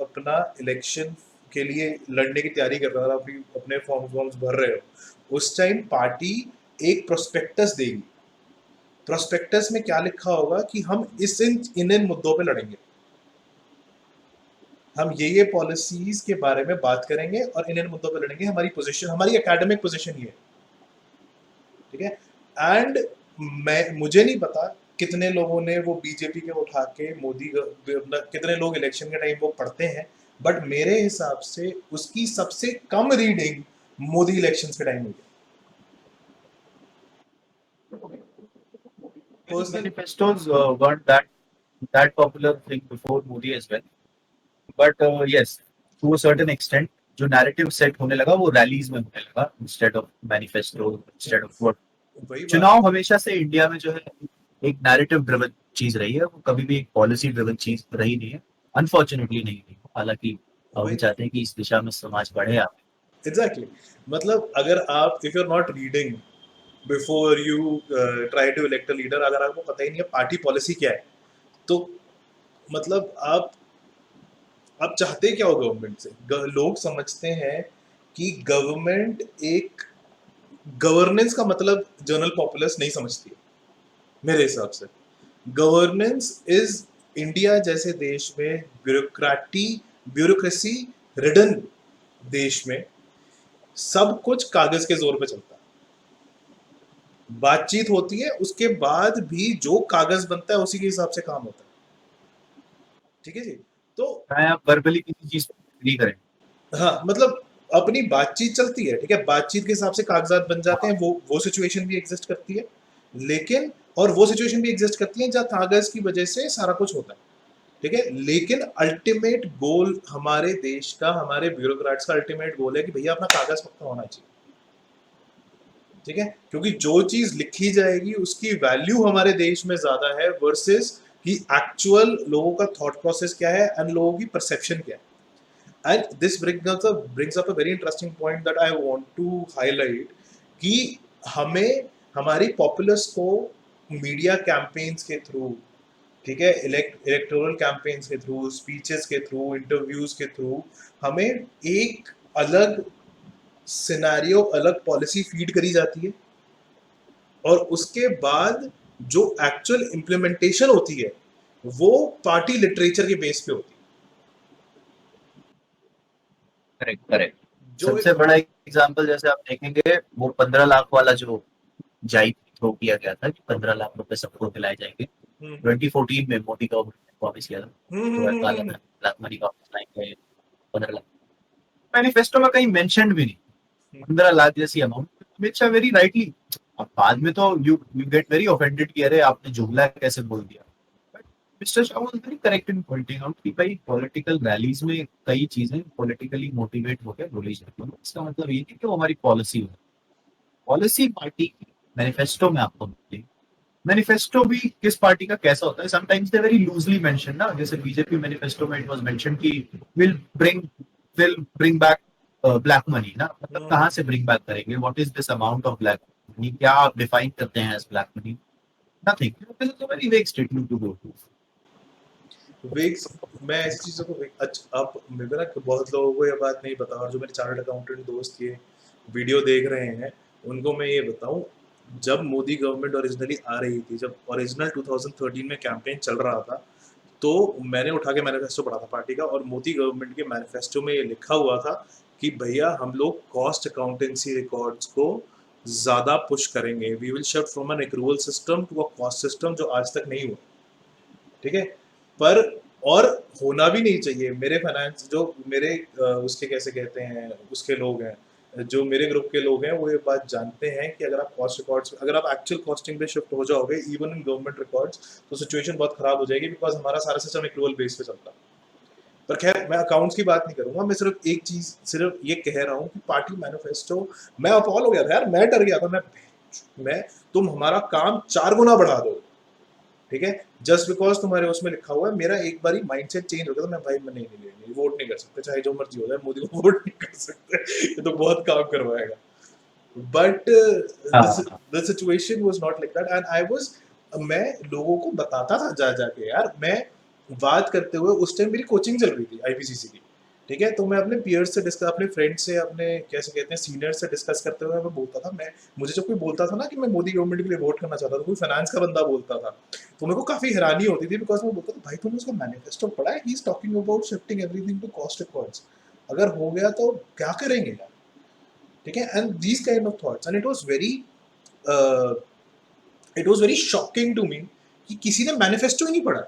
अपना इलेक्शन के लिए लड़ने की तैयारी कर रहा था, अपने फॉर्म्स भर रहे हो, उस टाइम पार्टी एक प्रोस्पेक्टस देगी। प्रोस्पेक्टस में क्या लिखा होगा कि हम इन मुद्दों पे लड़ेंगे, हम ये पॉलिसीज के बारे में बात करेंगे और इन मुद्दों पे लड़ेंगे, हमारी पोजीशन, हमारी एकेडमिक पोजीशन ये है, ठीक है। एंड मुझे नहीं पता कितने लोगों ने वो बीजेपी के उठा के कितने लोग इलेक्शन के टाइम वो पढ़ते हैं, बट मेरे हिसाब से उसकी सबसे कम रीडिंग मोदी इलेक्शंस के टाइम हुई है। Personal Manifestos weren't that popular thing before Modi as well. But yes, to a certain extent, जो narrative set होने लगा वो rallies में होने लगा instead of manifesto, instead of what. वही बात है। चुनाव हमेशा से इंडिया में जो है एक narrative driven चीज रही है, वो कभी भी एक policy driven चीज रही नहीं है, अनफॉर्चुनेटली नहीं रही। हालांकि हम वही चाहते हैं कि इस दिशा में समाज बढ़े आगे। एग्जैक्टली मतलब अगर आप if you are not reading before you try to elect a leader, अगर आपको पता ही नहीं है पार्टी पॉलिसी क्या है, तो मतलब आप चाहते क्या हो गवर्नमेंट से? लोग समझते हैं कि गवर्नमेंट एक गवर्नेंस का मतलब जनरल पॉपुलस नहीं समझती है मेरे हिसाब से। गवर्नेंस इज इंडिया जैसे देश में ब्यूरोक्रेसी रिडन देश में सब कुछ कागज के जोर पे चलता है, बातचीत होती है, उसके बाद भी जो कागज बनता है उसी के हिसाब से काम होता है, ठीक है जी। तो चाहे आप वर्बली किसी चीज पर agree करें। हाँ मतलब अपनी बातचीत चलती है, ठीक है, बातचीत के हिसाब से कागजात बन जाते हैं, वो सिचुएशन भी एग्जिस्ट करती है, लेकिन और वो सिचुएशन भी एग्जिस्ट करती है जहाँ कागज की वजह से सारा कुछ होता है, ठीक है। लेकिन अल्टीमेट गोल हमारे देश का, हमारे ब्यूरोक्रेट्स का अल्टीमेट गोल है कि भैया अपना कागज पक्का होना चाहिए, ठीक है, क्योंकि जो चीज लिखी जाएगी उसकी वैल्यू हमारे देश में ज्यादा है वर्सेस कि एक्चुअल लोगों का थॉट प्रोसेस क्या है एंड लोगों की परसेप्शन क्या है। And this brings up a very interesting point that I want to highlight कि हमें हमारी पॉपुलस को मीडिया कैंपेन्स के थ्रू, ठीक है, इलेक्टोरल कैंपेन्स के थ्रू, स्पीचेस के थ्रू, इंटरव्यूज के थ्रू हमें एक अलग सिनेरियो, अलग पॉलिसी फीड करी जाती है, और उसके बाद जो एक्चुअल इम्प्लीमेंटेशन होती है वो पार्टी लिटरेचर के बेस पे होती है। Correct correct. जो सबसे बड़ा एग्जांपल जैसे आप देखेंगे वो 15 लाख वाला जो जाई थ्रो किया गया था कि 15 लाख रुपए सबको दिलाए जाएंगे। हम्म 2014 में मोदी गवर्नमेंट ने प्रॉमिस किया था हम्म जो है हम्म काला हम्म धन ब्लैक मनी का लाएंगे 15 लाख। मैनिफेस्टो में कहीं मेंशन भी नहीं। हम्म 15 लाख जैसी amount which are very rightly. अब बाद में तो यू गेट वेरी ऑफेंडेड कि अरे आपने जुमला कैसे बोल दिया। Mister Shah was very correct in pointing out कि भाई पॉलिटिकल रैलीज में कई चीजें पॉलिटिकली मोटिवेट होकर बोली जाती हैं। इसका मतलब ये नहीं कि वो हमारी पॉलिसी हो। पॉलिसी पार्टी की मैनिफेस्टो में आपको मिलेगी। मैनिफेस्टो भी किस पार्टी का कैसा होता है sometimes they very loosely mention ना। जैसे बीजेपी मैनिफेस्टो में इट वाज मेंशन कि will bring will bring back black money ना। मतलब कहाँ से ब्रिंग बैक करेंगे, what is this amount of black money, क्या आप डिफाइन करते हैं as black money. Nothing, this is a very vague statement to go to. वेग्स मैं ऐसी चीज़ों को अच्छा, अब मेरे को ना बहुत लोगों को ये बात नहीं पता, और जो मेरे चार्टर्ड अकाउंटेंट दोस्त ये वीडियो देख रहे हैं उनको मैं ये बताऊं, जब मोदी गवर्नमेंट ओरिजिनली आ रही थी, जब ओरिजिनल 2013 में कैंपेन चल रहा था, तो मैंने उठा के मैनिफेस्टो पढ़ा था पार्टी का, और मोदी गवर्नमेंट के मैनिफेस्टो में ये लिखा हुआ था कि भैया हम लोग कॉस्ट अकाउंटेंसी रिकॉर्ड्स को ज़्यादा पुश करेंगे, we will shift from an accrual system to a cost system, जो आज तक नहीं हुआ, ठीक है। पर और होना भी नहीं चाहिए। मेरे फाइनेंस जो मेरे उसके कैसे कहते हैं उसके लोग हैं, जो मेरे ग्रुप के लोग हैं, वो ये बात जानते हैं कि अगर आप कॉस्ट रिकॉर्ड्स, अगर आप एक्चुअल कॉस्टिंग पे शिफ्ट हो जाओगे इवन इन गवर्नमेंट रिकॉर्ड्स, तो सिचुएशन बहुत खराब हो जाएगी, बिकॉज हमारा सारा सिस्टम एक्रूवल बेस पे चलता है। पर खैर मैं अकाउंट्स की बात नहीं करूंगा, मैं सिर्फ एक चीज सिर्फ ये कह रहा हूँ कि पार्टी मैनिफेस्टो, मैं अपॉल हो गया था यार, मैं डर गया था, मैं तुम हमारा काम 4 गुना बढ़ा दो, ठीक है, जस्ट बिकॉज तुम्हारे उसमें लिखा हुआ है। मेरा एक बार माइंडसेट चेंज हो गया था, मैं भाई मैं नहीं वोट नहीं कर सकते, चाहे जो मर्जी हो जाए, मोदी को वोट नहीं कर सकते, ये तो बहुत काम करवाएगा। बट हाँ the situation was not like that, and I was, मैं लोगों को बताता था जा जाके यार, मैं बात करते हुए उस टाइम मेरी कोचिंग चल रही थी आईपीसीसी की, ठीक है? तो मैं अपने पीयर्स से डिस्कस, अपने फ्रेंड से, अपने कैसे कहते हैं सीनियर से डिस्कस करते हुए मैं बोलता था, मैं मुझे जब कोई बोलता था ना कि मैं मोदी गवर्नमेंट के लिए वोट करना चाहता था, कोई फाइनेंस का बंदा बोलता था, तो मेरे को काफ़ी हैरानी होती थी, बिकॉज़ मैं बोलता था भाई तुमने उसका मैनिफेस्टो पढ़ा है? He is talking about shifting everything to cost accords, अगर हो गया तो क्या करेंगे यार? ठीक है? And these kind of thoughts, and it was very shocking to me कि किसी ने मैनिफेस्टो ही नहीं पढ़ा।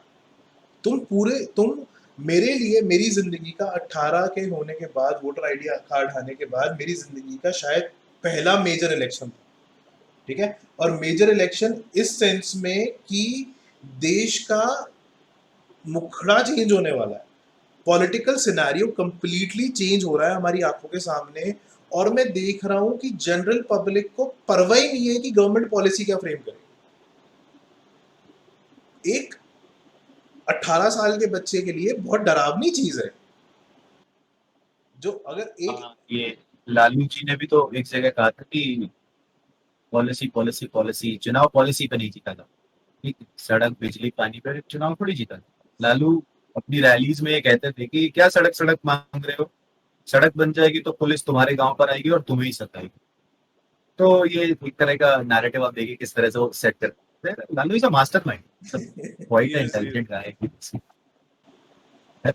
तुम मेरे लिए मेरी ज़िंदगी का 18 के होने के बाद, वोटर आईडी कार्ड आने के बाद मेरी ज़िंदगी का शायद पहला मेजर इलेक्शन था, ठीक है? और मेजर इलेक्शन इस सेंस में कि देश का मुखड़ा चेंज होने वाला है। पॉलिटिकल सिनेरियो कंप्लीटली चेंज हो रहा है हमारी आंखों के सामने, और मैं देख रहा हूं कि जनरल पब्लिक को परवाह ही नहीं है कि गवर्नमेंट पॉलिसी क्या फ्रेम करे। एक 18 साल के बच्चे के लिए बहुत डरावनी चीज है, जो अगर एक हाँ, ये लालू जी ने भी तो एक जगह कहा था कि पॉलिसी पॉलिसी पॉलिसी, चुनाव पॉलिसी पे नहीं जीता था। ठीक, सड़क बिजली पानी पे चुनाव थोड़ी जीता था। लालू अपनी रैलीज में ये कहते थे कि क्या सड़क सड़क मांग रहे हो, सड़क बन जाएगी तो पुलिस तुम्हारे गांव पर आएगी और तुम्हें ही सताएगी। तो ये एक तरह का नैरेटिव आप देखिए किस तरह से वो सेट करते हैं। Lalu is a mastermind, quite yes, intelligent गाय है।